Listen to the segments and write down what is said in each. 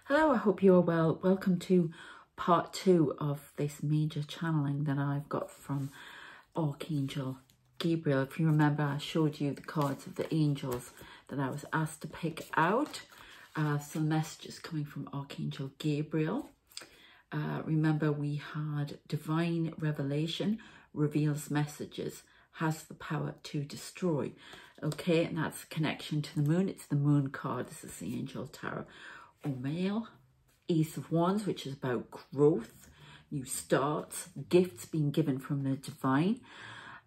Hello, I hope you are well. Welcome to part 2 of this major channeling that I've got from Archangel Gabriel. If you remember, I showed you the cards of the angels that I was asked to pick out. Some messages coming from Archangel Gabriel. Remember, we had divine revelation, reveals messages, has the power to destroy. Okay, and that's a connection to the moon. It's the moon card. This is the Angel Tarot. Or male, Ace of Wands, which is about growth, new starts, gifts being given from the divine.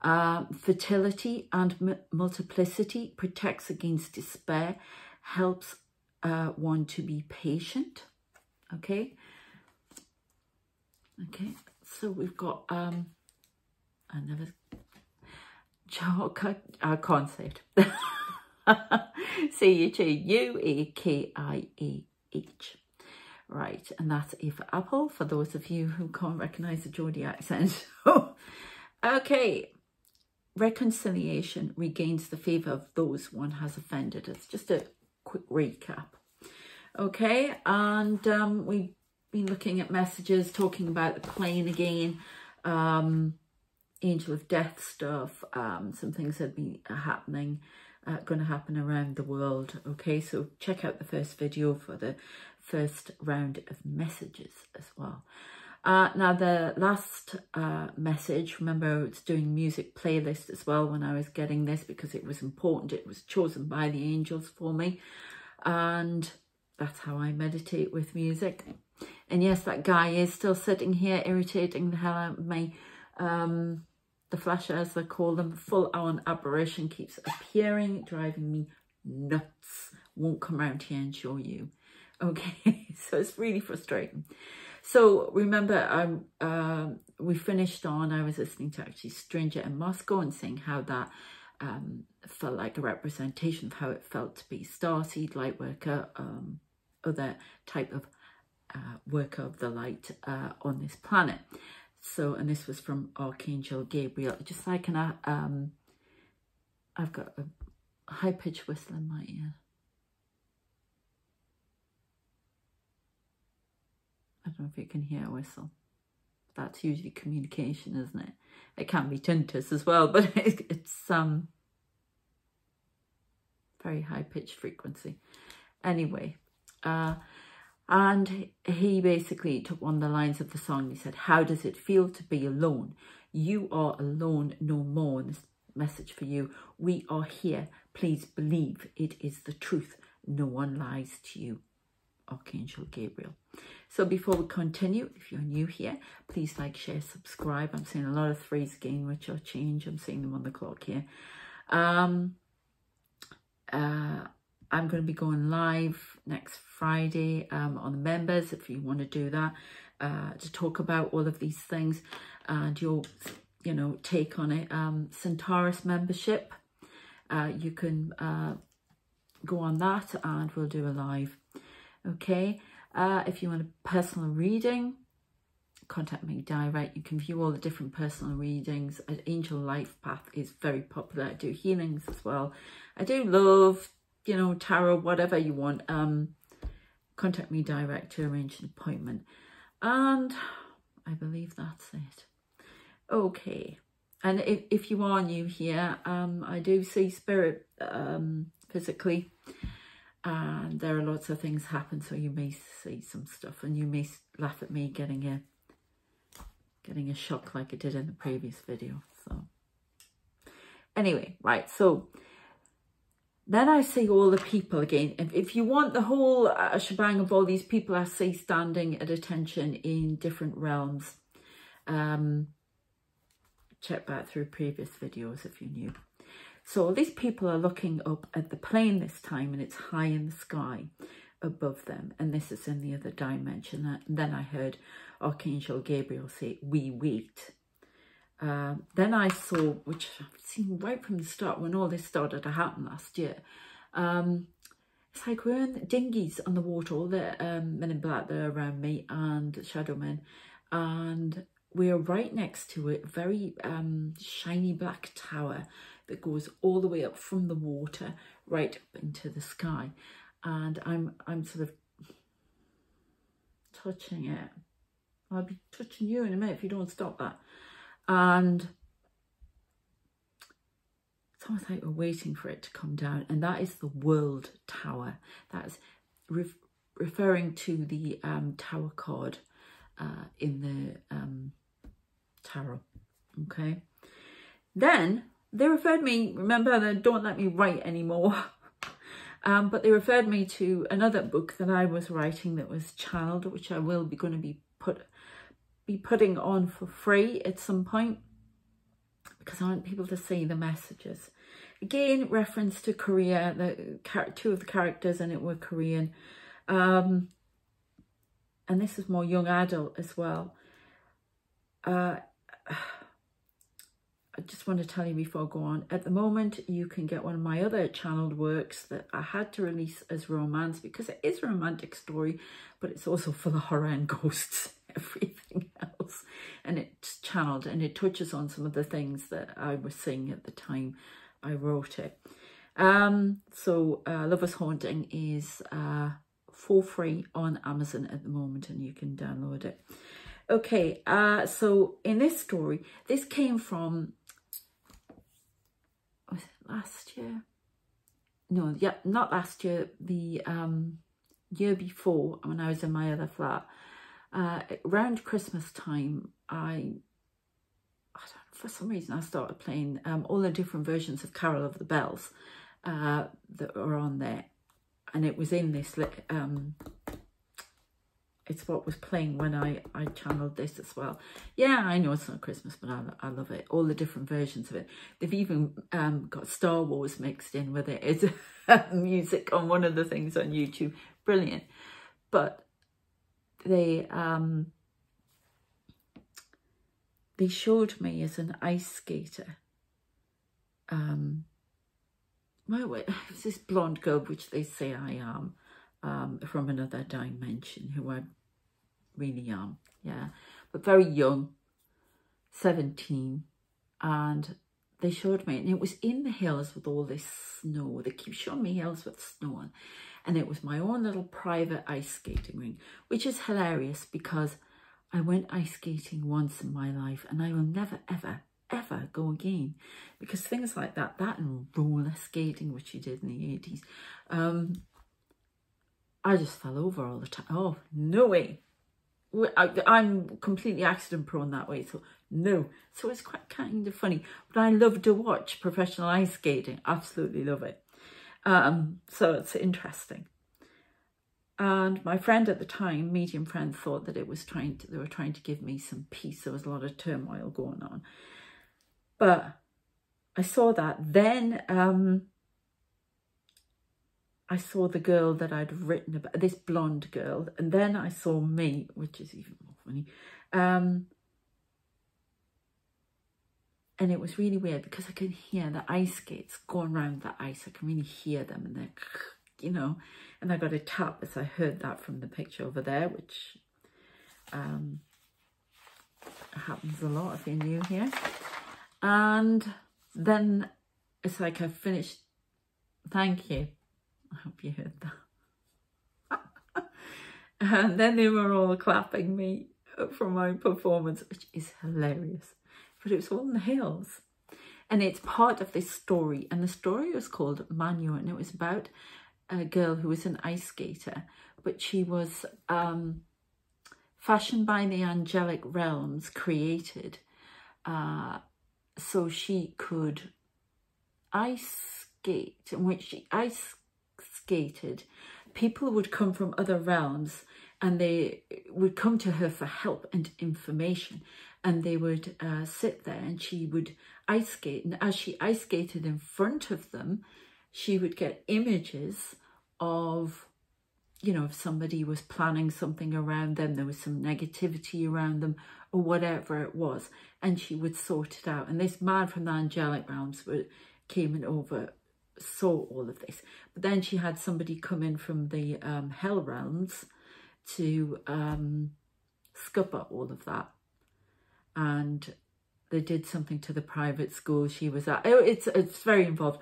Fertility and multiplicity, protects against despair, helps one to be patient. Okay, so we've got I can't say it. Chuakiah. Right, and that's A for apple, for those of you who can't recognise the Geordie accent. Okay, reconciliation regains the favour of those one has offended. It's just a quick recap. Okay, and we've been looking at messages, talking about the plane again, angel of death stuff, some things that have been happening, going to happen around the world. Okay, so check out the first video for the first round of messages as well. Now the last message, remember it's doing music playlist as well when I was getting this because it was important. It was chosen by the angels for me, and that's how I meditate with music. And yes, that guy is still sitting here irritating the hell out of me. The flasher, as they call them, full-on aberration keeps appearing, driving me nuts. Won't come around here and show you. Okay, so it's really frustrating. So remember, we finished on, I was listening to actually Stranger in Moscow and saying how that felt like a representation of how it felt to be starseed, light worker, other type of worker of the light on this planet. So, and this was from Archangel Gabriel. Just like an, I've got a high-pitched whistle in my ear. I don't know if you can hear a whistle. That's usually communication, isn't it? It can be tinnitus as well, but it's very high-pitched frequency. Anyway, and he basically took one of the lines of the song. He said, "How does it feel to be alone? You are alone no more." And this message for you: we are here. Please believe it is the truth. No one lies to you. Archangel Gabriel. So before we continue, if you're new here, please like, share, subscribe. I'm seeing a lot of 3s again, which are change. I'm seeing them on the clock here. I'm going to be going live next Friday on the members, if you want to do that, to talk about all of these things and your, take on it. Centaurus membership, you can go on that and we'll do a live. Okay, if you want a personal reading, contact me direct. You can view all the different personal readings. Angel Life Path is very popular. I do healings as well. I do love, tarot, whatever you want. Contact me direct to arrange an appointment. And I believe that's it. Okay, and if you are new here, I do see spirit physically. And there are lots of things happen, so you may see some stuff and you may laugh at me getting a shock like I did in the previous video. So anyway, right, so then I see all the people again. If you want the whole shebang of all these people I see standing at attention in different realms, check back through previous videos if you're new. So these people are looking up at the plane this time, and it's high in the sky above them. And this is in the other dimension. And then I heard Archangel Gabriel say, "We wait." Then I saw, which I've seen right from the start when all this started to happen last year. It's like we're in dinghies on the water, all the men in black that are around me and shadow men. And we're right next to a very shiny black tower that goes all the way up from the water right up into the sky. And I'm sort of touching it. I'll be touching you in a minute if you don't stop that. And it's almost like we're waiting for it to come down. And that is the World Tower. That's referring to the Tower card in the tarot. Okay. Then they referred me, remember, they don't let me write anymore. But they referred me to another book that I was writing that was channeled, which I will be going to be putting on for free at some point, because I want people to see the messages. Again, reference to Korea, two of the characters in it were Korean. And this is more young adult as well. I just want to tell you before I go on, at the moment you can get one of my other channeled works that I had to release as romance, because it is a romantic story, but it's also full of horror and ghosts, everything else. And it's channeled and it touches on some of the things that I was seeing at the time I wrote it. So Lover's Haunting is for free on Amazon at the moment, and you can download it. Okay, so in this story, this came from, was it last year? No, yeah, not last year, the year before, when I was in my other flat. Around Christmas time, I don't know, for some reason I started playing all the different versions of Carol of the Bells that are on there. And it was in this, it's what was playing when I channeled this as well. Yeah, I know it's not Christmas, but I love it. All the different versions of it. They've even got Star Wars mixed in with it. It's music on one of the things on YouTube. Brilliant. But they showed me as an ice skater. Well, it's this blonde girl, which they say I am. From another dimension, who I really am, yeah, but very young, 17, and they showed me, and it was in the hills with all this snow. They keep showing me hills with snow on, and it was my own little private ice skating ring, which is hilarious because I went ice skating once in my life, and I will never, ever, ever go again, because things like that and roller skating, which you did in the 80s, I just fell over all the time. Oh, no way. I'm completely accident prone that way, so no. So it's quite kind of funny. But I love to watch professional ice skating. Absolutely love it. So it's interesting. And my friend at the time, medium friend, thought that it was they were trying to give me some peace. There was a lot of turmoil going on. But I saw that. Then I saw the girl that I'd written about, this blonde girl, and then I saw me, which is even more funny. And it was really weird because I could hear the ice skates going around the ice. I can really hear them, and they're, you know, and I got a tap as I heard that from the picture over there, which happens a lot if you're new here. And then it's like I finished. Thank you. I hope you heard that. And then they were all clapping me for my performance, which is hilarious. But it was all in the hills. And it's part of this story. And the story was called Manu, and it was about a girl who was an ice skater, but she was fashioned by the angelic realms, created so she could ice skate. And when she ice skated, people would come from other realms and they would come to her for help and information, and they would sit there and she would ice skate, and as she ice skated in front of them, she would get images of, you know, if somebody was planning something around them, there was some negativity around them or whatever it was, and she would sort it out. And this man from the angelic realms came in over, saw all of this. But then she had somebody come in from the hell realms to scupper all of that, and they did something to the private school she was at. It's very involved.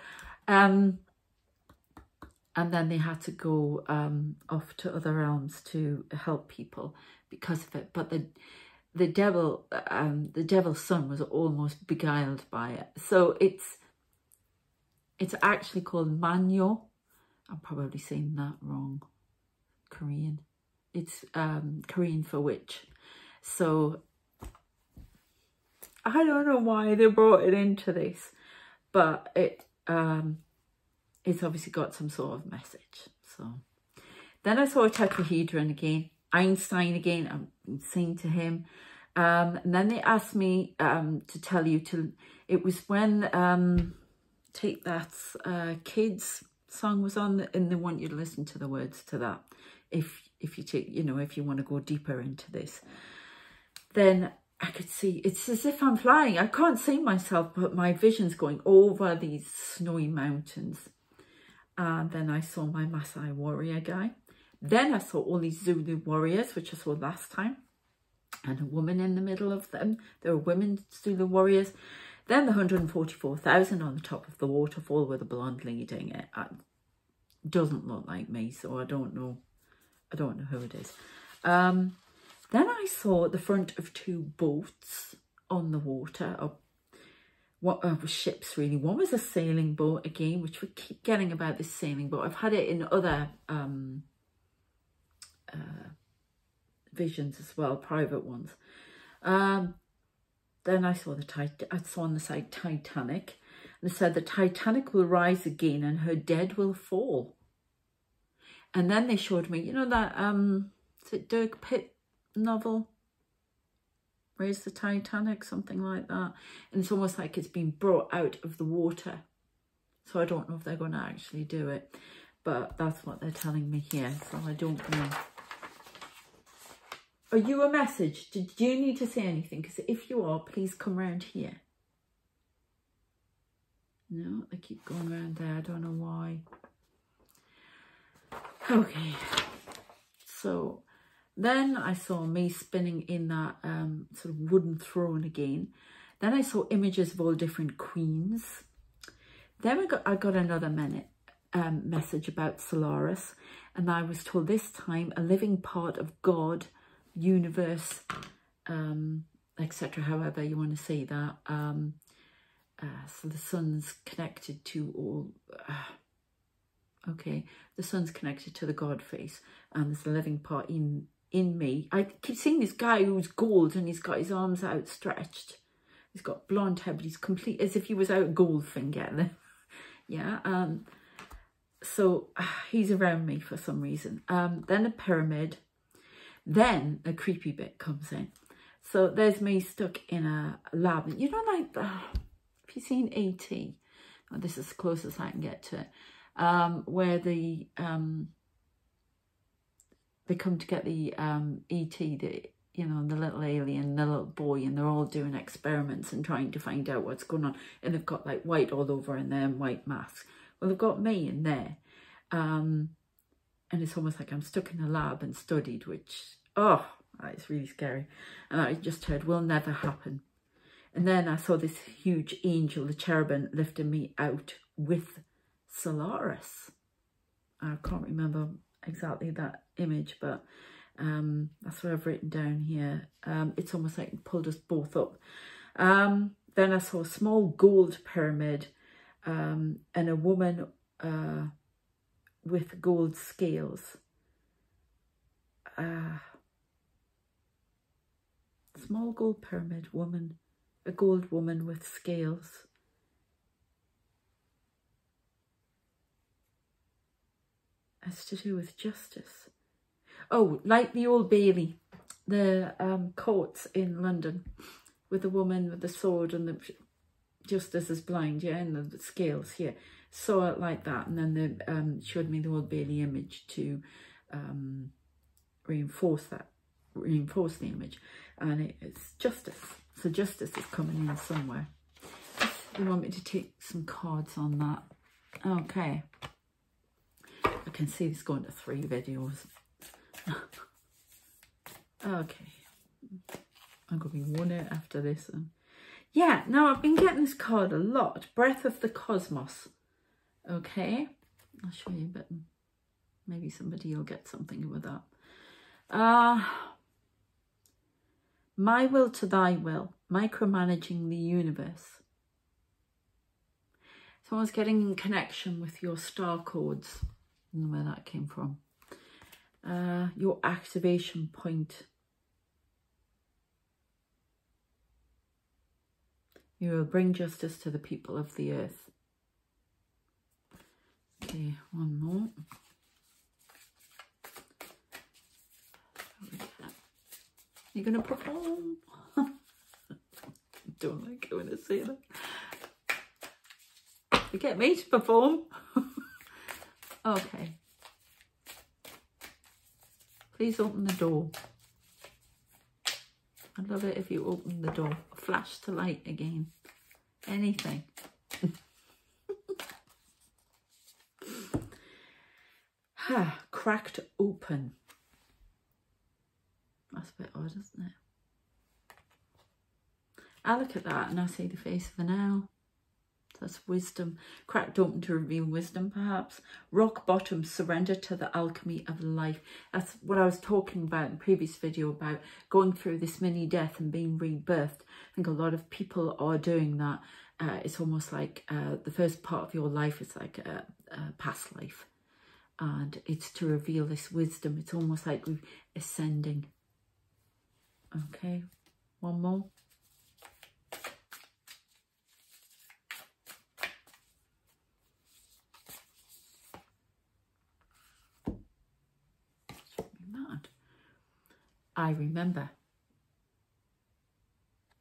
And then they had to go off to other realms to help people because of it. But the devil's son was almost beguiled by it. So it's actually called Manyo. I'm probably saying that wrong. Korean. It's Korean for witch. So I don't know why they brought it into this, but it's obviously got some sort of message. So then I saw a tetrahedron again, Einstein again. I'm saying to him, and then they asked me to tell you it was when Take That's Kids song was on, and they want you to listen to the words to that if you take, you know, if you want to go deeper into this. Then I could see, it's as if I'm flying. I can't see myself, but my vision's going over these snowy mountains. And then I saw my Maasai warrior guy. Then I saw all these Zulu warriors, which I saw last time, and a woman in the middle of them. There were women Zulu warriors. Then the 144,000 on the top of the waterfall with a blonde leading it. Doesn't look like me, so I don't know who it is. Then I saw the front of two boats on the water, ships really. One was a sailing boat again, which we keep getting about this sailing boat. I've had it in other visions as well, private ones. Then I saw I saw on the side Titanic, and it said the Titanic will rise again and her dead will fall. And then they showed me, you know that is it Dirk Pitt novel, Raise the Titanic, something like that. And it's almost like it's been brought out of the water. So I don't know if they're going to actually do it, but that's what they're telling me here. So I don't know. Are you a message? Do you need to say anything? Because if you are, please come around here. No, they keep going around there. I don't know why. Okay. So then I saw me spinning in that sort of wooden throne again. Then I saw images of all different queens. Then I got another message about Solaris, and I was told this time a living part of God, universe, etc. However you want to say that. So the sun's connected to all. Okay, the sun's connected to the God face, and there's a living part in me. I keep seeing this guy who's gold, and he's got his arms outstretched. He's got blonde hair, but he's complete as if he was out Goldfinger. Yeah. So he's around me for some reason. Then a pyramid. Then a creepy bit comes in. So there's me stuck in a lab. You know, like have you seen E.T.? Oh, this is as close as I can get to it. Where they come to get the E.T., you know, the little alien, the little boy, and they're all doing experiments and trying to find out what's going on. And they've got like white all over in there and white masks. Well, they've got me in there. And it's almost like I'm stuck in a lab and studied, which, oh, it's really scary. And I just heard, will never happen. And then I saw this huge angel, the cherubim, lifting me out with Solaris. I can't remember exactly that image, but that's what I've written down here. It's almost like it pulled us both up. Then I saw a small gold pyramid and a woman with gold scales. Small gold pyramid, woman, a gold woman with scales. Has to do with justice. Oh, like the Old Bailey, the courts in London, with the woman with the sword and the justice is blind, yeah, and the scales here. Saw it like that, and then they showed me the Old Bailey image to reinforce the image, and it's justice. So justice is coming in somewhere. You want me to take some cards on that? Okay. I can see this going to 3 videos. Okay. I'm going to be one out after this. Yeah, now I've been getting this card a lot. Breath of the Cosmos. Okay. I'll show you a bit. Maybe somebody will get something with that. My will to thy will, micromanaging the universe. Someone's getting in connection with your star codes. I don't know where that came from. Your activation point. You will bring justice to the people of the earth. Okay, one more. You're going to perform. Don't like it when I say that. You get me to perform. Okay. Please open the door. I'd love it if you open the door. Flash the light again. Anything. Cracked open. That's a bit odd, isn't it? I look at that and I see the face of an owl. That's wisdom. Cracked open to reveal wisdom, perhaps. Rock bottom, surrender to the alchemy of life. That's what I was talking about in the previous video, about going through this mini death and being rebirthed. I think a lot of people are doing that. It's almost like the first part of your life is like a past life. And it's to reveal this wisdom. It's almost like we're ascending. Okay, one more. Mad. I remember.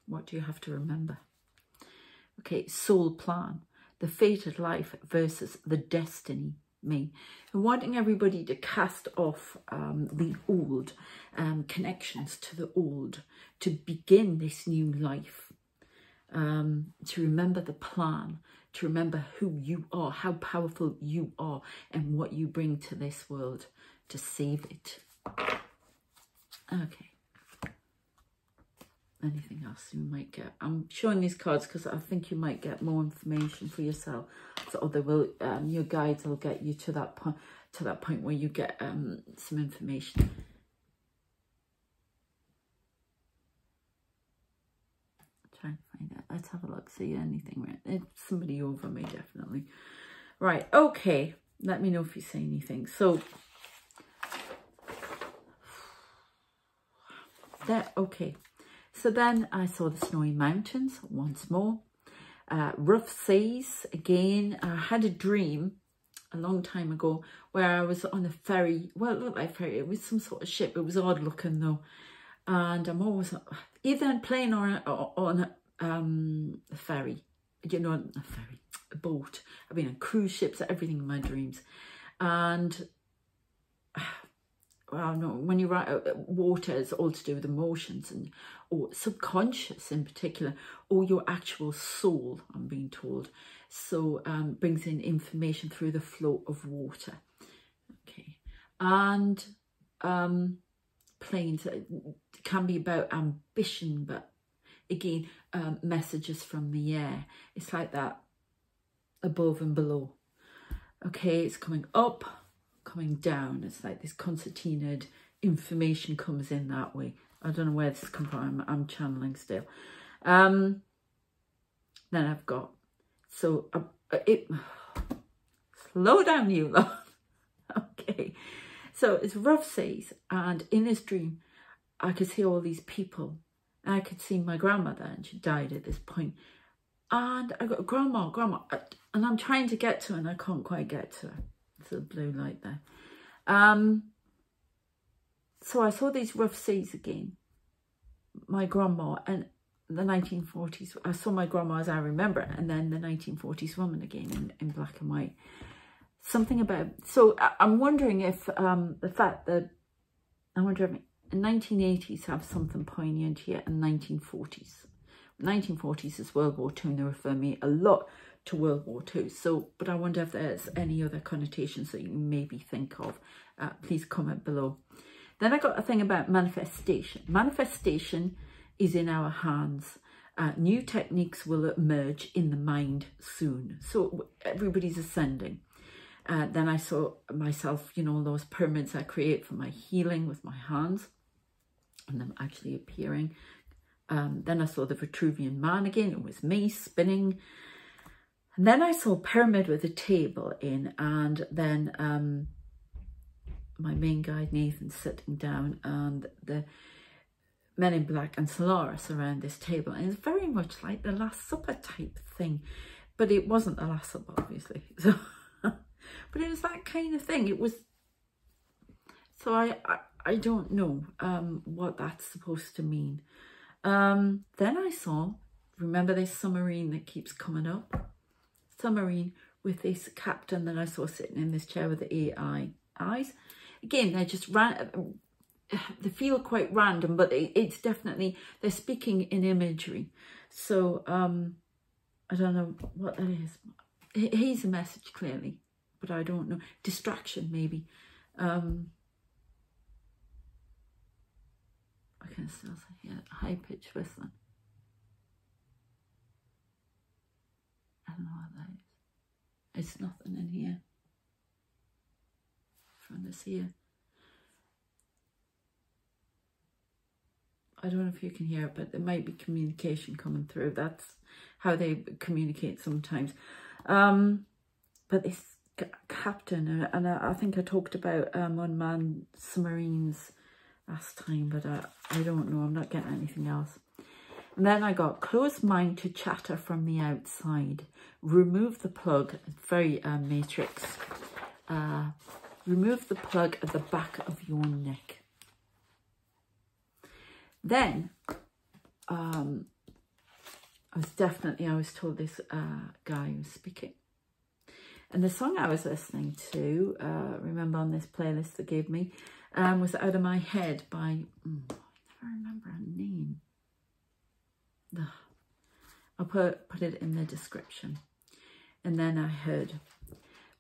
What do you have to remember? Okay, soul plan. The fated life versus the destiny me. And wanting everybody to cast off the old connections to the old, to begin this new life, to remember the plan, to remember who you are, how powerful you are, and what you bring to this world to save it. Okay. Anything else you might get? I'm showing these cards because I think you might get more information for yourself. So they will, your guides will get you to that point where you get some information. Try and find it. Let's have a look. See anything? Right? It's somebody over me, definitely. Right. Okay. Let me know if you say anything. So there. Okay. So then I saw the snowy mountains once more. Rough seas again. I had a dream a long time ago where I was on a ferry. Well, it looked like a ferry. It was some sort of ship. It was odd looking though. And I'm always either on a plane or on a ferry. You know, a ferry, a boat. I've been on cruise ships, everything in my dreams. And well, no, when you write water, it's all to do with emotions and or subconscious in particular, or your actual soul, I'm being told. So brings in information through the flow of water. Okay, and planes can be about ambition, but again, messages from the air. It's like that above and below. Okay, it's coming up, coming down. It's like this concertinaed information comes in that way. I don't know where this comes from. I'm channeling still. Then I've got, so slow down, you lot. Okay, so it's rough seas, and in this dream I could see all these people. I could see my grandmother, and she died at this point. And I got grandma, and I'm trying to get to her and I can't quite get to her. It's a blue light there. So I saw these rough seas again. My grandma, and the 1940s. I saw my grandma as I remember it, and then the 1940s woman again in black and white. Something about, so I'm wondering if the fact that, I wonder if in 1980s have something poignant here in 1940s. 1940s is World War II, and they refer me a lot to World War II. So, but I wonder if there's any other connotations that you maybe think of. Please comment below. Then I got a thing about manifestation. Manifestation is in our hands. New techniques will emerge in the mind soon. So everybody's ascending. Then I saw myself, you know, those pyramids I create for my healing with my hands, and them actually appearing. Then I saw the Vitruvian Man again. It was me spinning. And then I saw a pyramid with a table in, and then my main guide Nathan sitting down, and the Men in Black and Solaris around this table. And it's very much like the Last Supper type thing, but it wasn't the Last Supper, obviously. So, but it was that kind of thing. It was. So I don't know what that's supposed to mean. Then I saw, remember this submarine that keeps coming up? Submarine with this captain that I saw sitting in this chair with the AI eyes. Again, they're just they feel quite random, but it's definitely, they're speaking in imagery. So I don't know what that is. He's a message clearly, but I don't know. Distraction maybe. I can still hear high pitched whistling. I don't know what that is. It's nothing in here from this ear. I don't know if you can hear it, but there might be communication coming through. That's how they communicate sometimes. But this captain, and I think I talked about unmanned submarines last time, but I don't know. I'm not getting anything else. And then I got closed mind to chatter from the outside. Remove the plug. It's very Matrix. Remove the plug at the back of your neck. Then I was told this guy was speaking. And the song I was listening to, remember on this playlist they gave me, was Out of My Head by, I never remember her name. I'll put it in the description. And then I heard,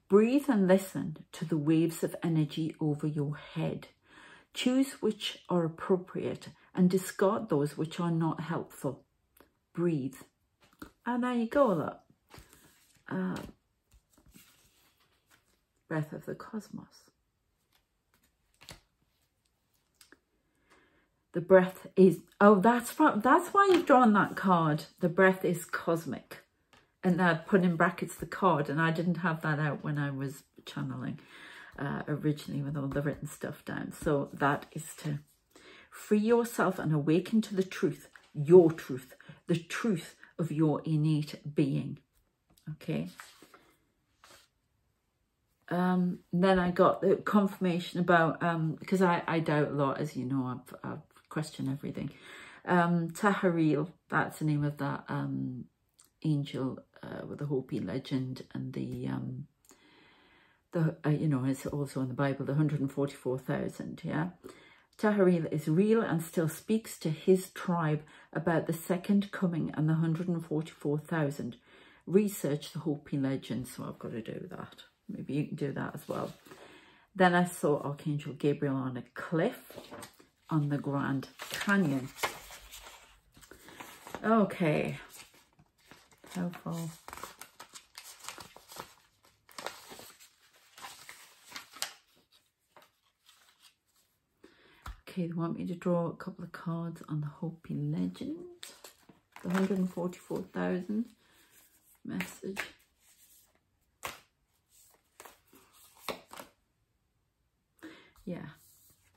breathe and listen to the waves of energy over your head. Choose which are appropriate and discard those which are not helpful. Breathe. And there you go, look. Breath of the cosmos. The breath is, oh, that's why you've drawn that card. The breath is cosmic. And I put in brackets the card, and I didn't have that out when I was channeling originally with all the written stuff down. So that is to free yourself and awaken to the truth, your truth, the truth of your innate being. Okay. Then I got the confirmation about, because I doubt a lot, as you know, I've questioned everything. Tahariel, that's the name of that angel with the Hopi legend, and the you know, it's also in the Bible, the 144,000, yeah. Tahariel is real and still speaks to his tribe about the second coming and the 144,000. Research the Hopi legend, so I've got to do that. Maybe you can do that as well. Then I saw Archangel Gabriel on a cliff on the Grand Canyon. Okay. How far? Okay, they want me to draw a couple of cards on the Hopi legend. The 144,000 message. Yeah,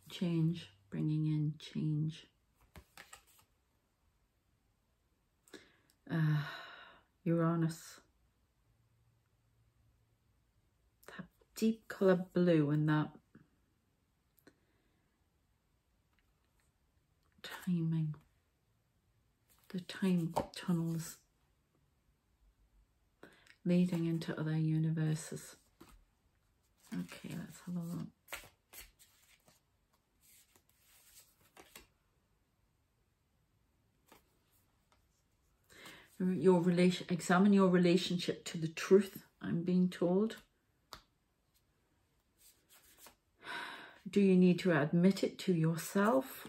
change, bringing in change. Uranus. That deep colour blue and that timing. The time tunnels leading into other universes. Okay, let's have a look. Examine your relationship to the truth, I'm being told. Do you need to admit it to yourself?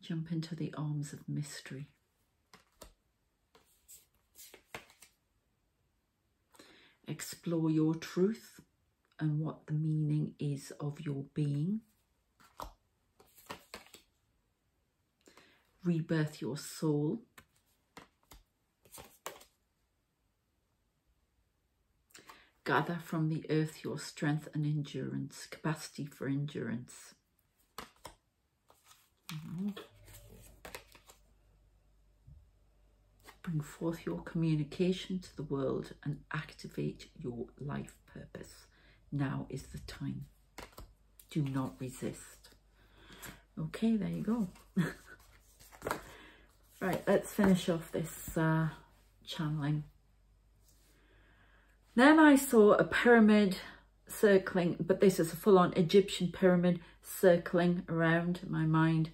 Jump into the arms of mystery. Explore your truth and what the meaning is of your being. Rebirth your soul. Gather from the earth your strength and endurance, capacity for endurance. Bring forth your communication to the world and activate your life purpose. Now is the time. Do not resist. Okay, there you go. Right, let's finish off this channeling. Then I saw a pyramid circling, but this is a full-on Egyptian pyramid circling around in my mind.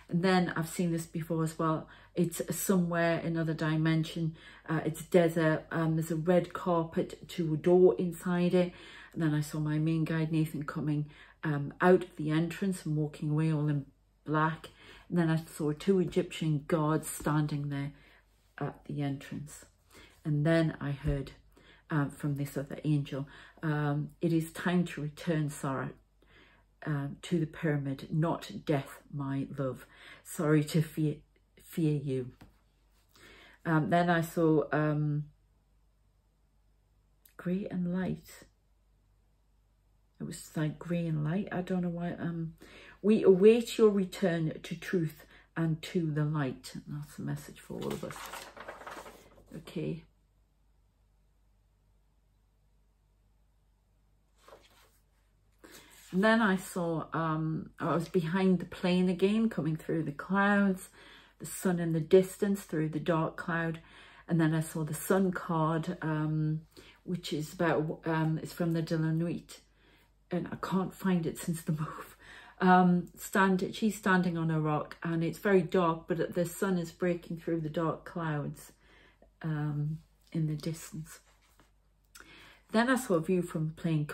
And then I've seen this before as well. It's somewhere, another dimension. It's desert. There's a red carpet to a door inside it. And then I saw my main guide, Nathan, coming out of the entrance and walking away all in black. And then I saw 2 Egyptian guards standing there at the entrance. And then I heard from this other angel, it is time to return, Sarah, to the pyramid, not death, my love. Sorry to fear you. Then I saw grey and light. It was like grey and light. I don't know why. We await your return to truth and to the light. And that's a message for all of us. Okay. And then I saw, I was behind the plane again, coming through the clouds, the sun in the distance through the dark cloud. And then I saw the sun card, which is about, it's from the Delanuit. And I can't find it since the move. She's standing on a rock and it's very dark, but the sun is breaking through the dark clouds in the distance. Then I saw a view from the plane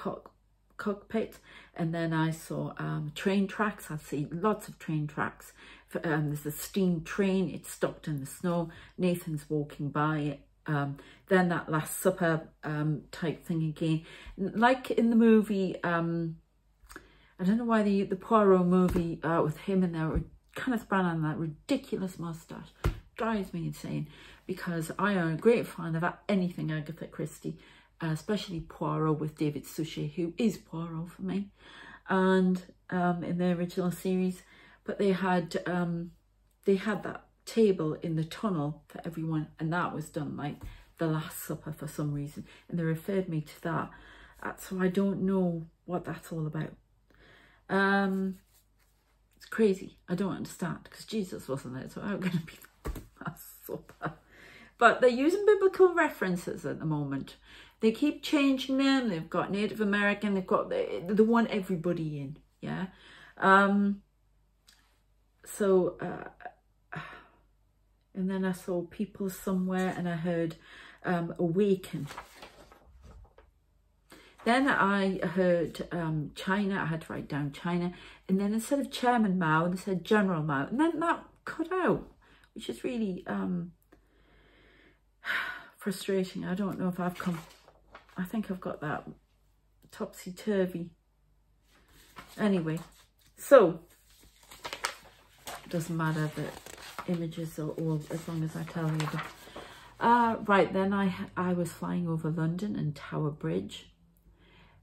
cockpit, and then I saw train tracks. I see lots of train tracks. There's a steam train. It's stopped in the snow. Nathan's walking by it. Then that Last Supper type thing again, like in the movie. I don't know why the Poirot movie with him in there, Kenneth Branagh and that ridiculous mustache drives me insane, because I am a great fan of anything Agatha Christie. Especially Poirot with David Suchet, who is Poirot for me, and in the original series. But they had that table in the tunnel for everyone, and that was done like the Last Supper for some reason, and they referred me to that. So I don't know what that's all about. It's crazy. I don't understand, because Jesus wasn't there, so I'm going to be the Last Supper. But they're using biblical references at the moment. They keep changing them. They've got Native American. They've got, they want everybody in. Yeah. And then I saw people somewhere, and I heard awaken. Then I heard China. I had to write down China. And then instead of Chairman Mao, they said General Mao. And then that cut out, which is really frustrating. I don't know if I've come... I think I've got that topsy-turvy. Anyway, so it doesn't matter, the images are all, as long as I tell you them. Right, then I was flying over London and Tower Bridge.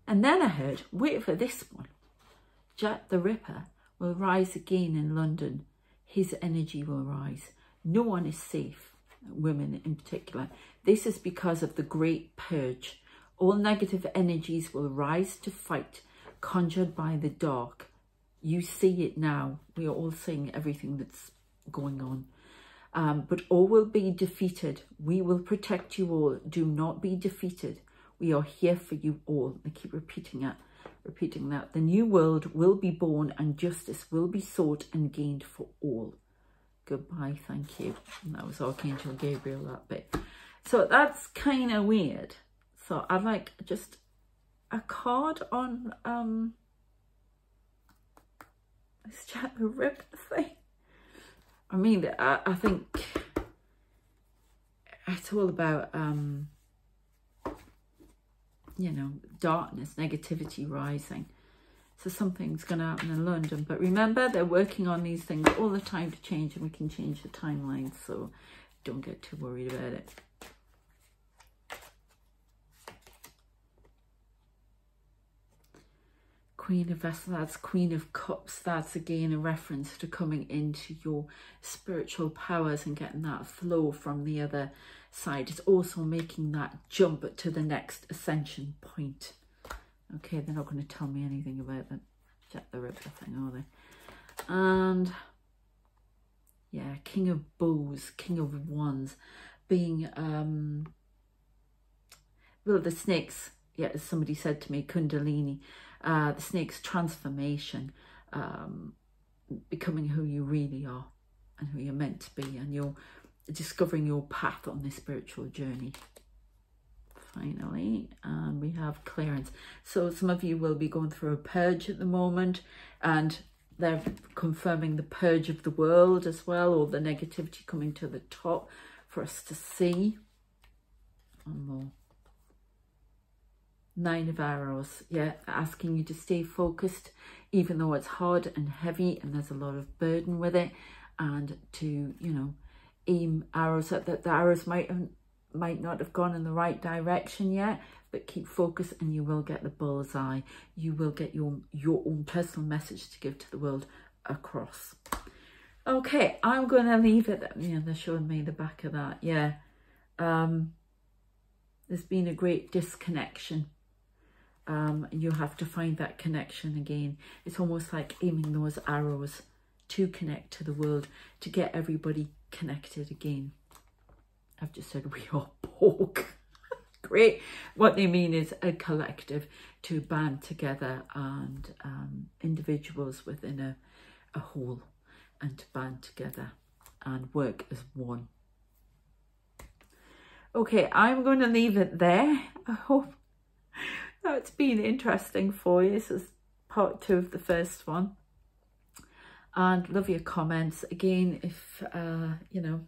And then I heard, wait for this one, Jack the Ripper will rise again in London. His energy will rise. No one is safe, women in particular. This is because of the Great Purge. All negative energies will rise to fight, conjured by the dark. You see it now. We are all seeing everything that's going on. But all will be defeated. We will protect you all. Do not be defeated. We are here for you all. I keep repeating that. The new world will be born and justice will be sought and gained for all. Goodbye, thank you. And that was Archangel Gabriel, that bit. So that's kind of weird. So I'd like just a card on this Jack the Ripper thing. I mean, I think it's all about you know, darkness, negativity rising. So something's going to happen in London. But remember, they're working on these things all the time to change, and we can change the timeline. So don't get too worried about it. Queen of Vessels, that's Queen of Cups. That's again a reference to coming into your spiritual powers and getting that flow from the other side. It's also making that jump to the next ascension point. Okay, they're not going to tell me anything about the Jack the Ripper thing, are they? And yeah, King of Bows, King of Wands, being well, the snakes. Yeah, as somebody said to me, Kundalini. The snake's transformation, becoming who you really are and who you're meant to be, and you're discovering your path on this spiritual journey. Finally, and we have clearance. So some of you will be going through a purge at the moment, and they're confirming the purge of the world as well, or the negativity coming to the top for us to see. One more. Nine of Arrows, yeah, asking you to stay focused, even though it's hard and heavy and there's a lot of burden with it, and to, you know, aim arrows at that. The arrows might not have gone in the right direction yet, but keep focused and you will get the bullseye. You will get your own personal message to give to the world across. Okay, I'm going to leave it. Yeah, they're showing me the back of that. Yeah, there's been a great disconnection. You have to find that connection again. It's almost like aiming those arrows to connect to the world, to get everybody connected again. I've just said we are pork. Great. What they mean is a collective, to band together, and individuals within a whole, and to band together and work as one. Okay, I'm going to leave it there. I hope that's been interesting for you. This is part 2 of the first one. And love your comments. Again, if, you know,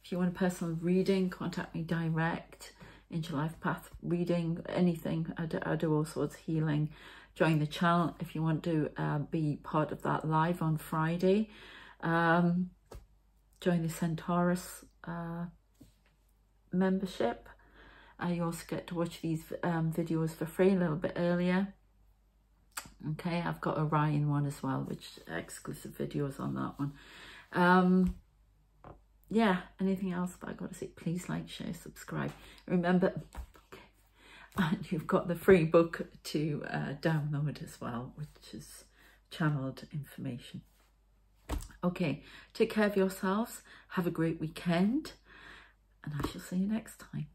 if you want a personal reading, contact me direct. Angel Life Path reading, anything. I do all sorts of healing. Join the channel if you want to be part of that live on Friday. Join the Centaurus membership. You also get to watch these videos for free a little bit earlier. Okay, I've got a Orion one as well, which exclusive videos on that one. Yeah, anything else that I got to say? Please like, share, subscribe. Remember, okay, and you've got the free book to download as well, which is channeled information. Okay, take care of yourselves. Have a great weekend, and I shall see you next time.